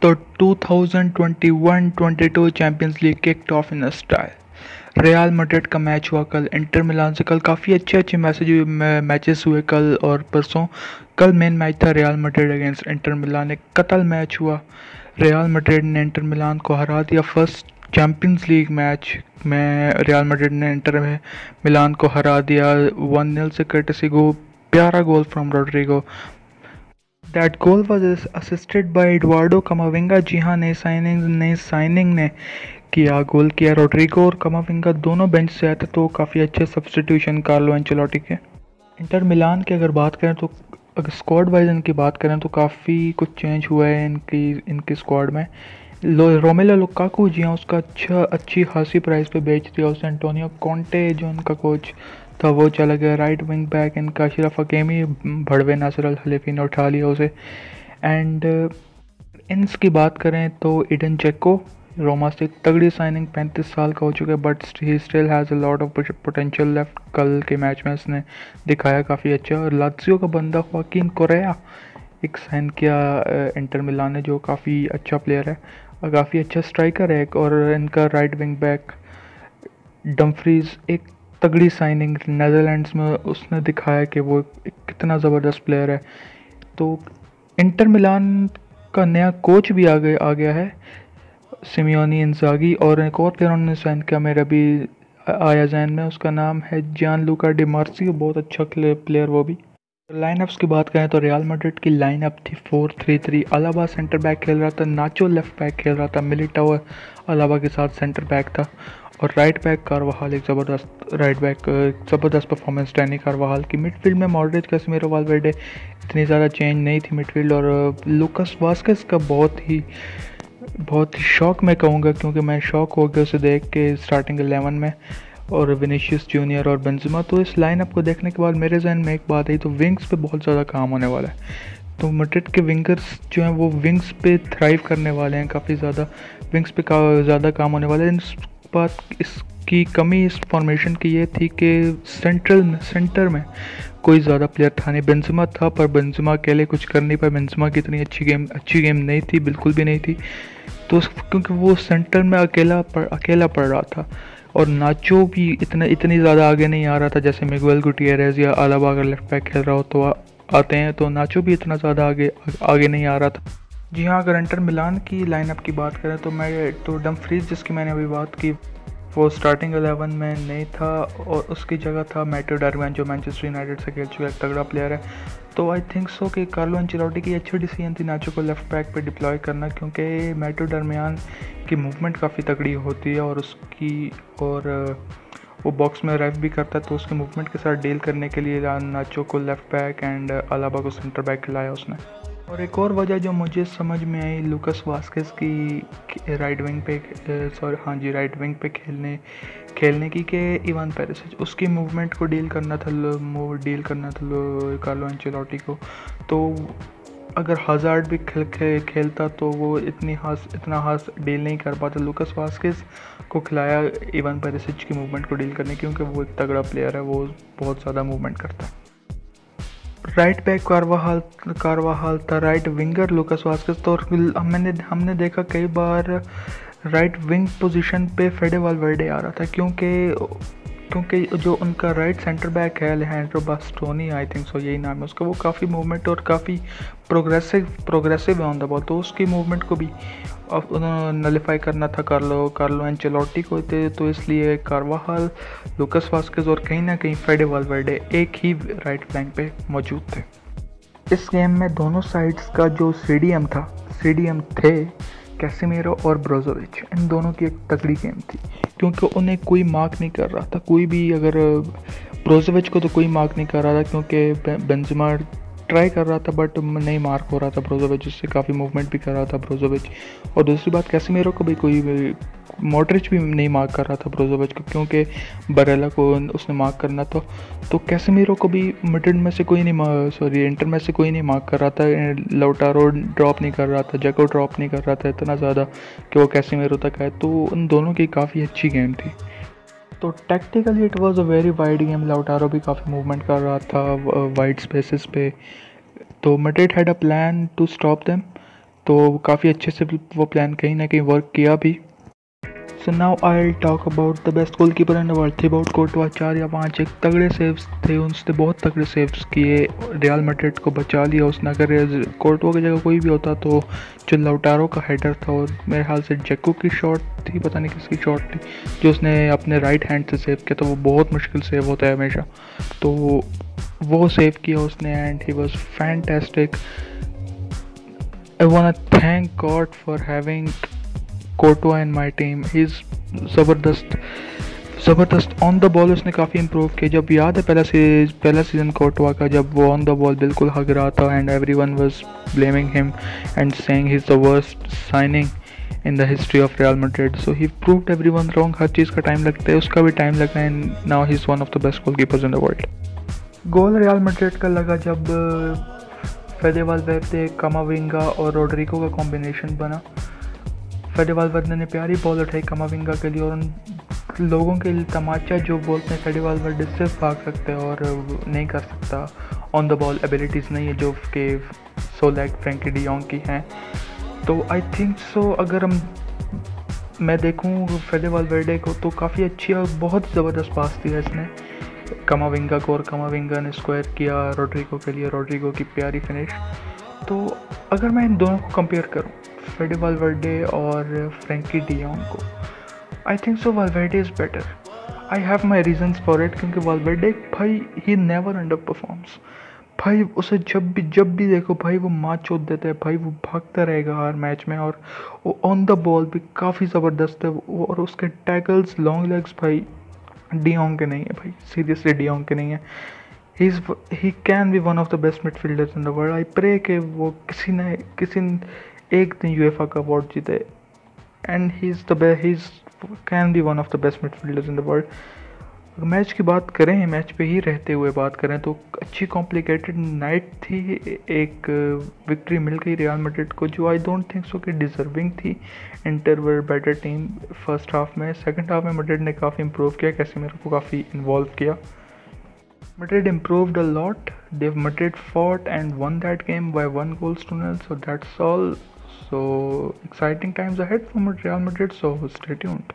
तो 2021-22 champions league kicked of in style. Real Madrid का match हुआ कल इंटर मिलान से। कल काफ़ी अच्छे मैचेस हुए कल और परसों। कल मेन मैच था Real Madrid against Inter Milan. एक कतल मैच हुआ। रियल मैड्रिड ने इंटर मिलान को हरा दिया। फर्स्ट चैंपियंस लीग मैच में रियल मैड्रिड ने इंटर मिलान को हरा दिया 1-0 से। कर्टेसी गो, प्यारा goal from Rodrygo. That goal was assisted by Eduardo Camavinga. जी हाँ, नई साइनिंग ने किया, गोल किया। रोड्रिगो और कमाविंगा दोनों बेंच से आए थे, तो काफ़ी अच्छे सब्स्टिट्यूशन कार्लो एंचेलोटी के। इंटर मिलान की अगर बात करें तो अगर स्क्वाड वाइज इनकी बात करें तो काफ़ी कुछ चेंज हुआ है इनकी स्क्वाड में। रोमेलो लुकाकू जी हाँ, उसका अच्छी खासी प्राइस पे बेच दिया उसने। एंटोनियो कॉन्टे जो इनका कोच था वो चला गया। राइट विंग बैक इनका अशरफ हकीमी भड़वे नासर अल खलीफी ने उठा लिया उसे। एंड इन्स की बात करें तो इडन चेको रोमा से तगड़ी साइनिंग, 35 साल का हो चुका है, but he still has a lot of potential left. कल के मैच में इसने दिखाया काफ़ी अच्छा। और लात्सियो का बंदा ख्वाकीन कोरेया एक साइन किया इंटर मिलान ने, जो काफ़ी अच्छा प्लेयर है और काफ़ी अच्छा स्ट्राइकर है। और इनका राइट विंग बैक डम्फ्रीज एक तगड़ी साइनिंग नेदरलैंड्स में, उसने दिखाया कि वो कितना ज़बरदस्त प्लेयर है। तो इंटर मिलान का नया कोच भी आ गया है, सिमियोनी इंजागी। और एक और प्लेयर उन्होंने साइन किया, मेरा भी आया जहन में, उसका नाम है जियान लूका डी मार्सियो, बहुत अच्छा प्लेयर वो भी। लाइनअप्स की बात करें तो रियल मैड्रिड की लाइनअप थी 4-3-3। अलाबा सेंटर बैक खेल रहा था, नाचो लेफ्ट बैक खेल रहा था, मिलिटाओ अलाबा के साथ सेंटर बैक था। और राइट बैक कारवाहाल एक ज़बरदस्त परफॉर्मेंस डैनी कारवाहाल की। मिडफील्ड में मॉड्रिच, कैसेमिरो, वाल्वेर्डे, इतनी ज़्यादा चेंज नहीं थी मिडफील्ड। और लूकास वास्केस का बहुत ही शौक मैं कहूँगा, क्योंकि मैं शौक हो गया उसे देख के स्टार्टिंग 11 में। और विनीशियस जूनियर और बेंजेमा, तो इस लाइनअप को देखने के बाद मेरे जहन में एक बात आई, तो विंग्स पे बहुत ज़्यादा काम होने वाला है। तो मैड्रिड के विंगर्स जो हैं वो विंग्स पे थ्राइव करने वाले हैं, काफ़ी ज़्यादा विंग्स पे ज़्यादा काम होने वाला है। इसकी कमी इस फॉर्मेशन की ये थी कि सेंटर में कोई ज़्यादा प्लेयर था नहीं। बेंजेमा था, पर बेंजेमा अकेले कुछ कर नहीं पाए। बेंजेमा की इतनी अच्छी गेम नहीं थी, बिल्कुल भी नहीं थी। तो क्योंकि वो सेंटर में अकेला पड़ रहा था। और नाचो भी इतनी ज़्यादा आगे नहीं आ रहा था, जैसे मिगुएल गुटियरेज या अलाबा अगर लेफ्ट बैक खेल रहा हो तो आते हैं, तो नाचो भी इतना ज़्यादा आगे नहीं आ रहा था। जी हाँ, अगर इंटर मिलान की लाइनअप की बात करें तो डम्फ्रीज, जिसकी मैंने अभी बात की, वो स्टार्टिंग 11 में नहीं था और उसकी जगह था मैटियो डार्मियन, जो मैनचेस्टर यूनाइटेड से खेल चुका एक तगड़ा प्लेयर है। तो आई थिंक सो कि कार्लो एंचेलोटी की अच्छी डिसीजन थी नाचो को लेफ्ट बैक पे डिप्लॉय करना, क्योंकि मैटियो डार्मियन की मूवमेंट काफ़ी तगड़ी होती है और वो बॉक्स में अराइव भी करता है, तो उसकी मूवमेंट के साथ डील करने के लिए नाचो को लेफ्ट बैक एंड अलाबा को सेंटर बैक खिलाया उसने। और एक और वजह जो मुझे समझ में आई लूकास वास्केस की राइट विंग पे खेलने की कि इवान पेरिसिच, उसकी मूवमेंट को डील करना था कार्लो एंचेलोटी को। तो अगर हज़ार्ड भी खेलता तो वो इतना हाथ डील नहीं कर पाता। लूकास वास्केस को खिलाया इवान पेरिसिच की मूवमेंट को डील करने, क्योंकि वो एक तगड़ा प्लेयर है, वो बहुत ज़्यादा मूवमेंट करता है। राइट बैक कारवाहाल था, राइट विंगर लूकास वास्केस। तो हमने देखा कई बार राइट विंग पोजीशन पे फेडे वाल्वेर्डे आ रहा था, क्योंकि जो उनका राइट सेंटर बैक है अलेहांड्रो बास्टोनी, आई थिंक सो यही नाम है उसका, वो काफ़ी मूवमेंट और काफ़ी प्रोग्रेसिव है ऑन द बॉल। तो उसकी मूवमेंट को भी उन्होंने नलिफाई करना था कार्लो एंचेलोटी को। तो इसलिए कारवाहाल, लूकास वास्केस और कहीं ना कहीं फेडे वाल्वेर्डे एक ही राइट फ्लैंक पे मौजूद थे। इस गेम में दोनों साइड्स का जो सीडीएम थे कैसेमिरो और ब्रोजोविच, इन दोनों की एक तगड़ी गेम थी, क्योंकि उन्हें कोई मार्क नहीं कर रहा था कोई भी। अगर ब्रोजोविच को तो कोई मार्क नहीं कर रहा था, क्योंकि बेंजेमा ट्राई कर रहा था बट नहीं मार्क हो रहा था ब्रोजोविच, उससे काफ़ी मूवमेंट भी कर रहा था ब्रोजोविच। और दूसरी बात, कैसेमिरो को भी मॉड्रिच भी नहीं मार्क कर रहा था ब्रोजोविच को, क्योंकि बरेला को उसने मार्क करना था। तो कैसेमिरो को भी इंटर में से कोई नहीं मार्क कर रहा था। लाउटारो ड्रॉप नहीं कर रहा था, जैको ड्रॉप नहीं कर रहा था इतना ज़्यादा कि वो कैसेमिरो तक आए। तो उन दोनों की काफ़ी अच्छी गेम थी। तो tactically it was a very wide game. Lautaro भी काफ़ी मूवमेंट कर रहा था वाइड स्पेसेस पे। तो Madrid had a plan to stop them, तो काफ़ी अच्छे से वो प्लान कहीं ना कहीं वर्क किया भी। So now I talk about the best goalkeeper in the world. Thibaut Courtois 4 या 5 एक तगड़े सेव्स थे, उसने बहुत तगड़े सेव्स किए, रियल मैड्रिड को बचा लिया उसने। अगर कोर्टवा की जगह कोई भी होता तो जो लाउटारो का हेडर था और मेरे ख्याल से जेको की शॉट थी, पता नहीं किसकी शॉट थी, जो उसने अपने राइट हैंड से सेव किया, तो वो बहुत मुश्किल सेव होता है हमेशा, तो वो सेव किया उसने and he was fantastic. I want to thank God for having Courtois in my team. He is ज़बरदस्त ज़बरदस्त ऑन द बॉल उसने काफ़ी इम्प्रूव किया। जब याद है पहला सीज़न कोर्टवा का, जब वो ऑन द बॉल बिल्कुल हग रहा था and everyone was blaming him and saying he is the worst signing in the history of Real Madrid, so he proved everyone wrong. हर चीज़ का टाइम लगता है, उसका भी टाइम लगा and now he is one of the best goalkeepers in the world. Goal Real Madrid का लगा जब फेडे वाल्वेर्डे, कामाविंगा और रोड्रिगो का कॉम्बिनेशन बना। फेडे वाल्वेर्डे ने प्यारी बॉल उठाई कामाविंगा के लिए और उन लोगों के लिए तमाचा जो बोलते हैं फेडे वाल्वेर्डे सिर्फ भाग सकते हैं और नहीं कर सकता, ऑन द बॉल एबिलिटीज़ नहीं है जो कि सोलैक फ्रैंकी डी योंग की हैं। तो आई थिंक सो अगर मैं देखूं फेडे वाल्वेर्डे को तो काफ़ी अच्छी और बहुत ज़बरदस्त पास दिया इसने कामाविंगा को, और कामाविंगा ने स्क्वायर किया रोड्रिगो के लिए, रोड्रिगो की प्यारी फिनिश। तो अगर मैं इन दोनों को कंपेयर करूं, फेडे वाल्वेर्डे और फ्रैंकी डी योंग को, I think so Valverde is better. I have my reasons for it, क्योंकि वाल्वेर्डे भाई ही नेवर अंडर परफॉर्म्स भाई। उसे जब भी देखो भाई वो मार चोट देता है भाई, वो भागता रहेगा हर मैच में, और वो ऑन द बॉल भी काफ़ी ज़बरदस्त है और उसके टैकल्स लॉन्ग लेग्स भाई डी योंग के नहीं है भाई, सीरियसली डी योंग के नहीं है। He can be one of the best midfielders in the world. I pray कि वो किसी एक दिन यूएफए का अवार्ड जीते and he can be one of the best midfielders in the world. Match की बात करें, मैच पे ही रहते हुए बात करें, तो अच्छी कॉम्प्लिकेटेड नाइट थी। एक विक्ट्री मिल गई रियल मैड्रिड को जो आई डोंट थिंक सो कि डिजर्विंग थी। Inter were better team first half में। सेकंड हाफ में मैड्रिड ने काफ़ी इंप्रूव किया, कैसेमीरो को काफ़ी इन्वॉल्व किया। Madrid improved a lot. Madrid fought and won that game by 1-0, so that's all. So exciting times ahead for Real Madrid, so stay tuned.